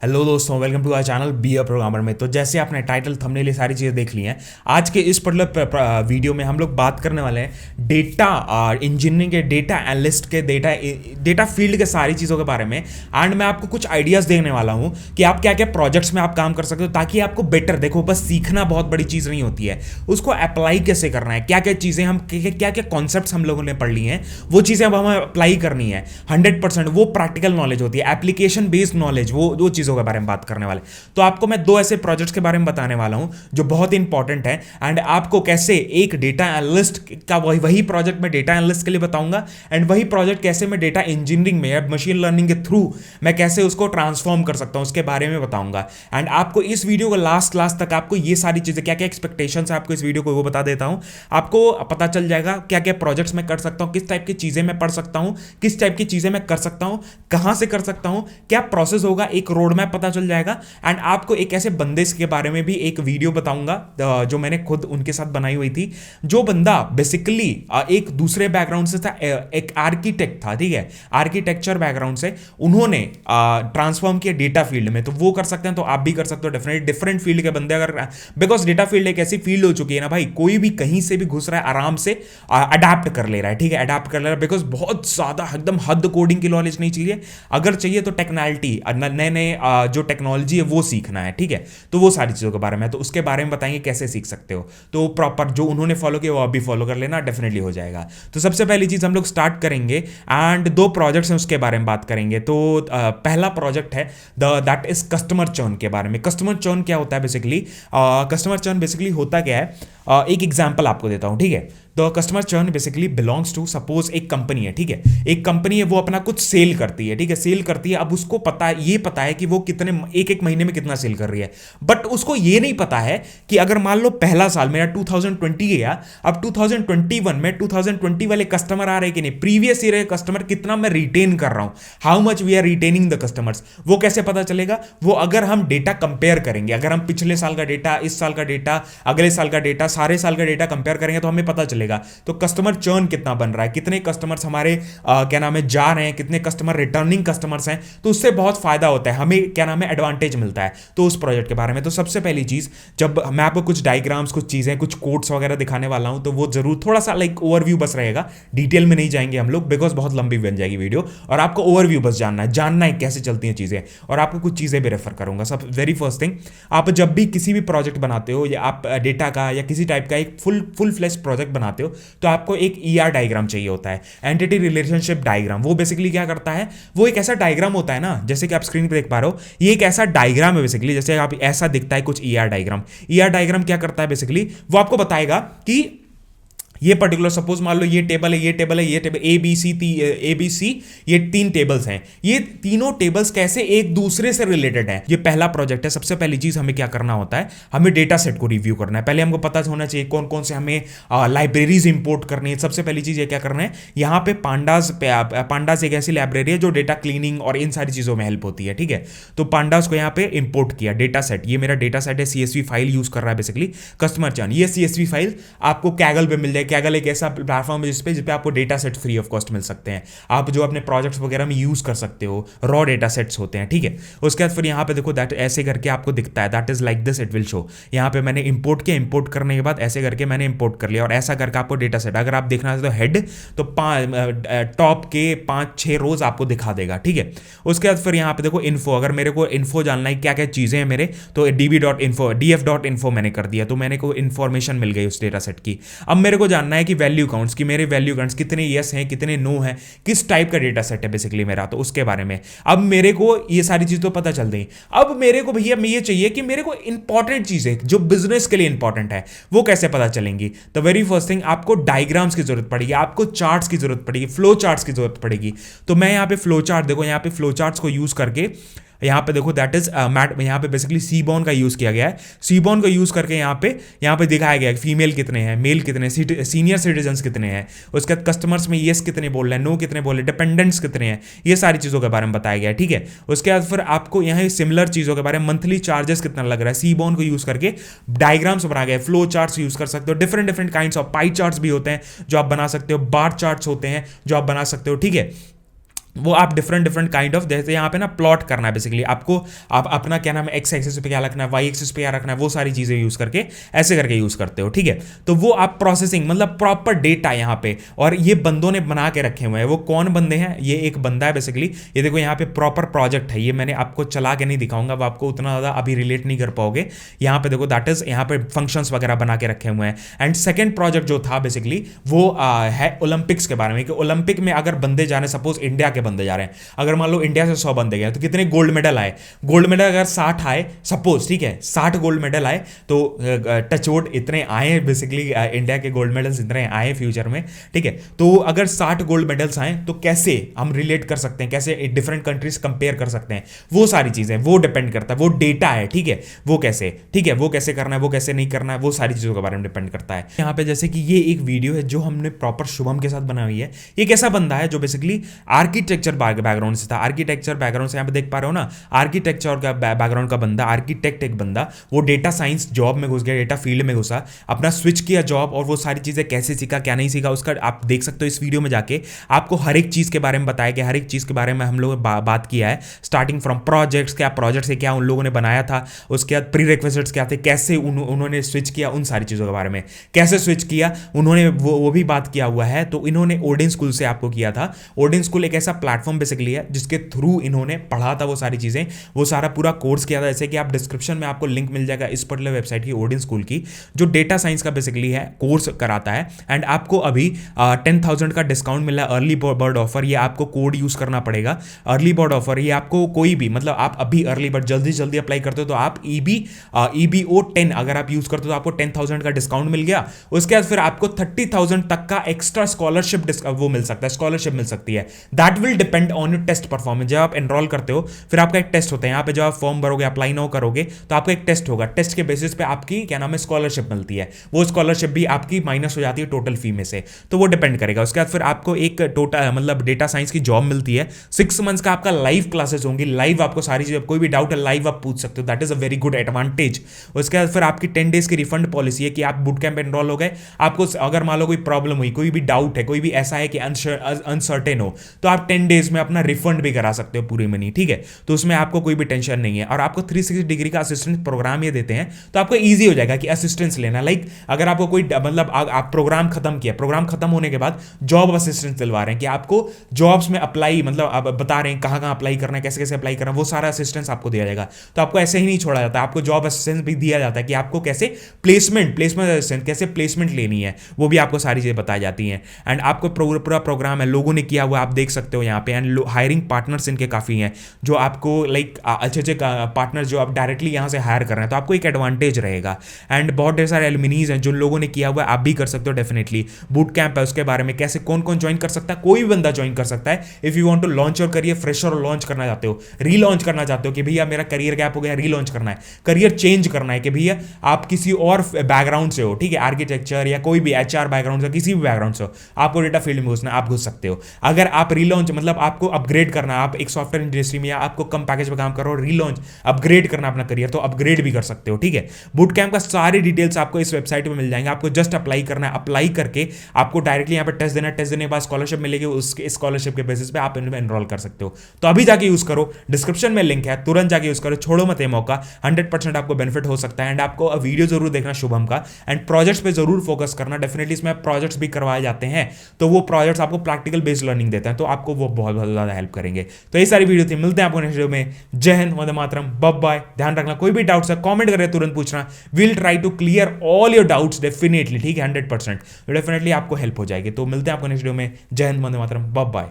Hello दोस्तों, welcome to our channel Be a Programmer में। तो जैसे आपने टाइटल थंबनेल ये सारी चीज़ें देख ली हैं, आज के इस पर्टिकुलर वीडियो में हम लोग बात करने वाले हैं डेटा इंजीनियरिंग के, डेटा एनालिस्ट के, डेटा फील्ड के सारी चीज़ों के बारे में। एंड मैं आपको कुछ आइडियाज़ देने वाला हूँ कि आप क्या क्या प्रोजेक्ट्स में आप काम कर सकते हो, ताकि आपको बेटर, देखो बस सीखना बहुत बड़ी चीज़ नहीं होती है, उसको अप्लाई कैसे करना है, क्या क्या चीज़ें हम, क्या क्या कॉन्सेप्ट्स हम लोगों ने पढ़ ली हैं, वो चीज़ें अब हमें अप्लाई करनी है। 100% वो प्रैक्टिकल नॉलेज होती है, एप्लीकेशन बेस्ड नॉलेज, वो चीज़ों के बारे में बात करने वाले। तो आपको मैं दो ऐसे प्रोजेक्ट्स के बारे में बताने वाला हूं जो बहुत इंपॉर्टेंट है, एंड आपको कैसे एक डेटा एनालिस्ट का वही प्रोजेक्ट मैं डेटा एनालिस्ट के लिए बताऊंगा, एंड वही प्रोजेक्ट कैसे मैं डेटा इंजीनियरिंग में या मशीन लर्निंग के थ्रू मैं कैसे उसको ट्रांसफॉर्म कर सकता हूं, उसके बारे में बताऊंगा। एंड आपको इस वीडियो को लास्ट क्लास तक आपको ये सारी चीज़ें, क्या क्या एक्सपेक्टेशंस है आपको इस वीडियो को, वो बता देता हूं। आपको पता चल जाएगा क्या क्या प्रोजेक्ट्स मैं कर सकता हूं, किस टाइप की चीज़ें मैं पढ़ सकता हूं, किस टाइप की चीज़ें मैं कर सकता हूं, कहां से कर सकता हूं, क्या प्रोसेस होगा, एक रोड मैप पता चल जाएगा। एंड आपको एक ऐसे बंदे के बारे में भी एक वीडियो बताऊंगा जो मैंने खुद उनके साथ बनाई हुई थी। जो बंदा बेसिकली एक दूसरे बैकग्राउंड से था, एक आर्किटेक्ट था, ठीक है, आर्किटेक्चर बैकग्राउंड से, उन्होंने ट्रांसफॉर्म किया डेटा फील्ड में। तो वो कर सकते हैं, तो आप भी कर सकते हो डेफिनेटली। डिफरेंट फील्ड के बंदे अगर, बिकॉज डेटा फील्ड एक ऐसी फील्ड हो चुकी है ना भाई, कोई भी कहीं से भी घुस रहा है, आराम से अडेप्ट कर ले रहा है, ठीक है, अडेप्ट कर ले रहा है, बिकॉज बहुत ज्यादा एकदम हद कोडिंग की नॉलेज नहीं चाहिए। अगर चाहिए तो टेक्नोलॉजी, नए नए जो टेक्नोलॉजी है वो सीखना है, ठीक है। तो वो सारी चीज़ों के बारे में, तो उसके बारे में बताएंगे कैसे सीख सकते हो। तो प्रॉपर जो उन्होंने फॉलो किया वो आप भी फॉलो कर लेना, डेफिनेटली हो जाएगा। तो सबसे पहली चीज़ हम लोग स्टार्ट करेंगे, एंड दो प्रोजेक्ट्स हैं उसके बारे में बात करेंगे। तो पहला प्रोजेक्ट है दैट इज कस्टमर चर्न के बारे में। कस्टमर चर्न क्या होता है बेसिकली? कस्टमर चर्न बेसिकली होता क्या है, एक एग्जाम्पल आपको देता हूँ, ठीक है। तो customer churn basically belongs to, suppose एक कंपनी है, ठीक है, एक कंपनी है, वो अपना कुछ सेल करती है, ठीक है, सेल करती है। अब उसको पता है कि वो कितने एक महीने में कितना सेल कर रही है, बट उसको ये नहीं पता है कि अगर मान लो पहला साल मेरा 2020 गया, अब 2021 में 2020 वाले कस्टमर आ रहे कि नहीं, प्रीवियस ईयर के कस्टमर कितना मैं रिटेन कर रहा हूं, how much we are retaining the customers, वो कैसे पता चलेगा? वो अगर हम डेटा कंपेयर करेंगे, अगर हम पिछले साल का डेटा, इस साल का डेटा, अगले साल का डेटा, सारे साल का डेटा कंपेयर करेंगे तो हमें पता चलेगा। तो कस्टमर चर्न कितना बन रहा है, कितने कस्टमर्स हमारे क्या नाम है जा रहे हैं, कितने कस्टमर रिटर्निंग कस्टमर्स हैं, तो उससे बहुत फायदा होता है हमें, क्या नाम है, एडवांटेज मिलता है। तो उस प्रोजेक्ट के बारे में, तो सबसे पहली चीज, जब मैं आपको कुछ डायग्राम्स, कुछ चीजें, कुछ कोड्स वगैरह दिखाने वाला हूं, तो वो जरूर थोड़ा सा लाइक ओवरव्यू बस रहेगा, डिटेल में नहीं जाएंगे हम लोग, बिकॉज बहुत लंबी बन जाएगी वीडियो, और आपको ओवरव्यू बस जानना है कैसे चलती हैं चीजें, और आपको कुछ चीजें भी रेफर करूंगा। सब वेरी फर्स्ट थिंग, आप जब भी किसी भी प्रोजेक्ट बनाते हो, या आप डेटा का या किसी टाइप का एक फुल फ्लैश प्रोजेक्ट बनाते हो, तो आपको एक ईआर डायग्राम चाहिए होता है, एंटिटी रिलेशनशिप डायग्राम। वो बेसिकली क्या करता है, वो एक ऐसा डायग्राम होता है ना, जैसे कि आप स्क्रीन पे देख पा रहे हो, ये एक ऐसा डायग्राम है बेसिकली, जैसे आप ऐसा दिखता है कुछ ईआर डायग्राम। ईआर डायग्राम क्या करता है बेसिकली, वो आपको बताएगा कि ये पर्टिकुलर, सपोज मान लो ये टेबल है, ये टेबल है, ये टेबल ABC, ये तीन टेबल्स हैं, ये तीनों टेबल्स कैसे एक दूसरे से रिलेटेड हैं। ये पहला प्रोजेक्ट है। सबसे पहली चीज हमें क्या करना होता है, हमें डेटा सेट को रिव्यू करना है। पहले हमको पता होना चाहिए कौन कौन से हमें लाइब्रेरीज इंपोर्ट करनी है। सबसे पहली चीज ये क्या करना है, यहाँ पे पांडास एक ऐसी लाइब्रेरी है जो डेटा क्लीनिंग और इन सारी चीजों में हेल्प होती है, ठीक है। तो पांडास को यहाँ पे इंपोर्ट किया, डेटा सेट, ये मेरा डेटा सेट है, CSV फाइल यूज कर रहा है बेसिकली कस्टमर चर्न। ये CSV फाइल आपको कैगल पे मिल जाए। कैगल एक ऐसा प्लेटफॉर्म है जिसपे आपको data set free of cost मिल सकते हैं, आप जो अपने प्रोजेक्ट्स वगैरह में यूज कर सकते हो, रॉ डेटा सेट्स होते हैं, ठीक है। उसके बाद फिर यहाँ पे देखो, दैट ऐसे करके आपको दिखता है, that is like this, it will show. यहाँ पे मैंने इंपोर्ट किया, इंपोर्ट करने के बाद ऐसे करके मैंने इंपोर्ट कर लिया, और ऐसा करके आपको डेटा सेट, अगर आप देखना है तो हेड, तो टॉप के 5-6 रोज आपको दिखा देगा, ठीक है। उसके बाद फिर यहाँ पे देखो इन्फो, अगर मेरे को इन्फो जानना है क्या क्या चीजें हैं मेरे, तो df.info मैंने कर दिया, तो मैंने को इन्फॉर्मेशन मिल गई उस डेटा सेट की। अब मेरे को जानना है कि वैल्यू काउंट्स, कि मेरे वैल्यू काउंट्स कितने यस हैं, कितने नो हैं, किस टाइप का डेटा सेट है बेसिकली मेरा, तो उसके बारे में अब मेरे को ये सारी चीज तो पता चल गई। अब मेरे को भैया ये चाहिए कि मेरे को इंपॉर्टेंट चीजें जो बिजनेस के लिए इंपॉर्टेंट है वो कैसे पता चलेंगी। तो वेरी फर्स्ट थिंग, आपको डायग्राम्स की जरूरत पड़ेगी, आपको चार्ट्स की जरूरत पड़ेगी, फ्लो चार्ट्स की जरूरत पड़ेगी। तो मैं यहाँ पे फ्लो चार्ट, देखो यहाँ पे फ्लो चार्ट्स को यूज करके, यहाँ पे देखो दैट इज मैट, यहाँ पे बेसिकली सीबॉन का यूज किया गया है। सीबॉन को यूज करके यहाँ पे दिखाया गया है फीमेल कितने हैं, मेल कितने, सीनियर सिटीजन्स कितने हैं, उसके बाद कस्टमर्स में येस कितने बोल रहे हैं, नो कितने बोल रहे हैं, डिपेंडेंट्स कितने हैं, ये सारी चीज़ों के बारे में बताया गया है, ठीक है। उसके बाद फिर आपको यहाँ सिमिलर चीज़ों के बारे में, मंथली चार्जेस कितना लग रहा है, सीबॉन को यूज करके डायग्राम्स बना गया, फ्लो चार्ट्स यूज कर सकते हो, different kinds of pie charts भी होते हैं जो आप बना सकते हो, बार चार्ट्स होते हैं जो आप बना सकते हो, ठीक है। वो आप डिफरेंट डिफरेंट काइंड ऑफ, जैसे यहाँ पे ना प्लॉट करना है बेसिकली आपको, आप अपना क्या नाम है एक्स एक्सिस पे क्या रखना है, वाई एक्सिस पे क्या रखना है, वो सारी चीजें यूज करके ऐसे करके यूज करते हो, ठीक है। तो वो आप प्रोसेसिंग मतलब प्रॉपर डेटा यहाँ पे, और ये बंदों ने बना के रखे हुए हैं। वो कौन बंदे हैं, ये एक बंदा है बेसिकली, ये देखो यहाँ पे प्रॉपर प्रोजेक्ट है, ये मैंने आपको चला के नहीं दिखाऊंगा, वो आपको उतना ज्यादा अभी रिलेट नहीं कर पाओगे। यहाँ पे देखो दैट इज, यहाँ पे फंक्शंस वगैरह बना के रखे हुए हैं। एंड सेकंड प्रोजेक्ट जो था बेसिकली वो है ओलंपिक्स के बारे में, कि ओलंपिक में अगर बंदे जा रहे हैं, सपोज इंडिया के बंदे जा रहे हैं, अगर मान लो इंडिया से 100 बंदे गए तो कितने गोल्ड मेडल आए, गोल्ड मेडल अगर 60 आए सपोज, ठीक है 60 गोल्ड मेडल आए, तो टचवुड इतने आए बेसिकली, इंडिया के गोल्ड मेडल्स इतने आए फ्यूचर में, ठीक है। तो अगर 60 गोल्ड मेडल्स आए तो कैसे हम रिलेट कर सकते हैं, कैसे डिफरेंट कंट्रीज कंपेयर कर सकते हैं, वो सारी चीजें वो डिपेंड करता है, वो डेटा है, ठीक है। वो कैसे, ठीक है, वो कैसे करना है, वो कैसे नहीं करना है, वो सारी चीजों के बारे में डिपेंड करता है। यहाँ पे जैसे कि ये एक वीडियो है जो हमने प्रॉपर शुभम के साथ बनाई हुई है। ये कैसा बंदा है जो बेसिकली आर्किटेक्चर बैकग्राउंड से था, आर्किटेक्चर बैकग्राउंड से, यहाँ पे देख पा रहे हो ना, आर्किटेक्चर का बैकग्राउंड का बंदा, आर्किटेक्ट एक बंदा, वो डेटा साइंस जॉब में घुस गया, डेटा फील्ड में घुसा, अपना स्विच किया जॉब, और वो सारी चीजें कैसे सीखा क्या नहीं सीखा उसका आप देख सकते हो इस वीडियो में जाके। आपको हर एक चीज के बारे में बताया गया, हर एक चीज के बारे में हम लोग बात किया है, स्टार्टिंग फ्रॉम प्रोजेक्ट्स, क्या प्रोजेक्ट से क्या उन लोगों ने बनाया था, उसके बाद प्री रिक्विजिट्स क्या थे, कैसे उन्होंने स्विच किया, उन सारी चीजों के बारे में कैसे स्विच किया उन्होंने, वो भी बात किया हुआ है। तो इन्होंने ओडेन स्कूल से आपको किया था। ओडेन स्कूल एक ऐसा प्लेटफॉर्म बेसिकली है जिसके थ्रू इन्होंने पढ़ा था वो सारी चीजें, वो सारा पूरा कोर्स किया था। जैसे कि आप डिस्क्रिप्शन में आपको लिंक मिल जाएगा इस पर्टिकुलर वेबसाइट की, ओडेन स्कूल की, जो डेटा साइंस का बेसिकली है कोर्स कराता है। एंड आपको अभी 10,000 का डिस्काउंट मिला है, अर्ली बर्ड ऑफर, ये आपको कोड यूज करना पड़ेगा, अर्ली बर्ड ऑफर। ये आपको कोई भी मतलब आप अभी अर्ली बर्ड जल्दी जल्दी अप्लाई करते हो तो आप EBO 10 अगर आप यूज करते हो तो आपको 10,000 का डिस्काउंट मिल गया। उसके बाद फिर आपको 30,000 तक का एक्स्ट्रा स्कॉलरशिप वो मिल सकता है, स्कॉलरशिप मिल सकती है। That will depend on your test performance. जब आप एनरोल करते हो फिर आपका एक टेस्ट होता है, यहाँ पे जब आप फॉर्म भरोगे, अप्लाई नाउ करोगे तो आपका एक टेस्ट होगा, टेस्ट के बेसिस पे आपकी क्या नाम है स्कॉलरशिप मिलती है। वो स्कॉलरशिप भी आपकी माइनस हो जाती है टोटल फी में से, तो वो डिपेंड करेगा। उसके बाद फिर आपको एक टोटल मतलब डेटा साइंस की जॉब मिलती है, 6 मंथ्स का आपका लाइव क्लासेस होंगी, लाइव आपको सारी चीज, कोई भी डाउट है लाइव आप पूछ सकते हो, that is a very good advantage. उसके बाद फिर आपकी 10 डेज की रिफंड पॉलिसी है कि आप बूट कैंप एनरोल हो गए, आपको अगर मान लो कोई प्रॉब्लम हुई, कोई भी डाउट है, कोई भी ऐसा है कि अनसर्टेन हो, तो आप 10 डेज में अपना रिफंड भी करा सकते हो पूरी मनी, ठीक है। तो उसमें आपको कोई भी टेंशन नहीं है। और आपको 360 डिग्री का असिस्टेंस प्रोग्राम ये देते हैं, तो आपको ईजी हो जाएगा कि असिस्टेंस लेना। लाइक अगर आपको कोई मतलब आप प्रोग्राम खत्म किया, प्रोग्राम खत्म होने के बाद जॉब असिस्टेंस दिलवा रहे हैं कि आपको जॉब्स में अप्लाई, मतलब आप बता रहे हैं कहाँ कहाँ अप्लाई करना है, कैसे कैसे अप्लाई करना है, वो सारा असिस्टेंस आपको दिया जाएगा। तो आपको ऐसे ही नहीं छोड़ा जाता, आपको जॉब असिस्टेंस भी दिया जाता है कि आपको कैसे प्लेसमेंट असिस्टेंस, कैसे प्लेसमेंट लेनी है, वो भी आपको सारी चीजें बताई जाती हैं। एंड आपको पूरा प्रोग्राम है, लोगों ने किया हुआ आप देख सकते हो यहाँ पे। एंड हायरिंग पार्टनर्स इनके काफी हैं, जो आपको लाइक अच्छे अच्छे पार्टनर जो आप डायरेक्टली यहाँ से हायर कर रहे हैं, तो आपको एक एडवांटेज रहेगा। एंड बहुत ढेर सारे एलुमनीज हैं जो लोगों ने किया हुआ है, आप भी कर सकते हो डेफिनेटली। बूट कैंप है, उसके बारे में कैसे कौन कौन ज्वाइन कर सकता है, कोई भी बंदा ज्वाइन कर सकता है। If you want to launch your career fresher, और लॉन्च करना चाहते हो, रीलॉन्च करना चाहते हो कि भैया मेरा करियर गैप हो गया, रीलॉन्च करना है, करियर चेंज करना है, कि भैया आप किसी और बैकग्राउंड से हो, ठीक है, आर्किटेक्चर या कोई भी HR बैकग्राउंड से, किसी भी बैकग्राउंड से हो, आपको डेटा फील्ड में घुसना, आप घुस सकते हो। अगर आप रीलॉन्च मतलब आपको अपग्रेड करना, आप एक सॉफ्टवेयर इंडस्ट्री में या आपको कम पैकेज में काम करो, रीलॉन्च अपग्रेड करना अपना करियर, तो अपग्रेड भी कर सकते हो, ठीक है। बूट कैंप का सारी डिटेल्स आपको इस वेबसाइट में मिल जाएंगे, आपको जस्ट अप्लाई करना है, अप्लाई करके आपको डायरेक्टली यहाँ पे टेस्ट देना है, टेस्ट देने के बाद स्कॉलरशिप मिलेगी, उसके स्कॉलरशिप के बेसिस पे आप इनमें एनरोल कर सकते हो। तो अभी जाके यूज करो, डिस्क्रिप्शन में लिंक है, तुरंत जाके यूज करो, छोड़ो मत ये मौका, 100% आपको बेनिफिट हो सकता है। एंड आपको वीडियो जरूर देखना शुभम का, एंड प्रोजेक्ट्स पे जरूर फोकस करना, डेफिनेटली इसमें प्रोजेक्ट्स भी करवाए जाते हैं, तो वो प्रोजेक्ट्स आपको प्रैक्टिकल बेस्ड लर्निंग देते हैं, तो आपको वो बहुत बहुत ज्यादा हेल्प करेंगे। तो ये सारी वीडियो थी, मिलते हैं आपको नेक्स्ट वीडियो में। जय हिंद, वंदे मातरम, बाय। ध्यान रखना, कोई भी डाउट्स है कमेंट करके तुरंत पूछना, will try to clear all your doubts definitely, ठीक है, 100% डेफिनेटली आपको हेल्प हो जाएगी। तो मिलते हैं आपको नेक्स्ट वीडियो में। जय हिंद, वंदे मातरम, बाय।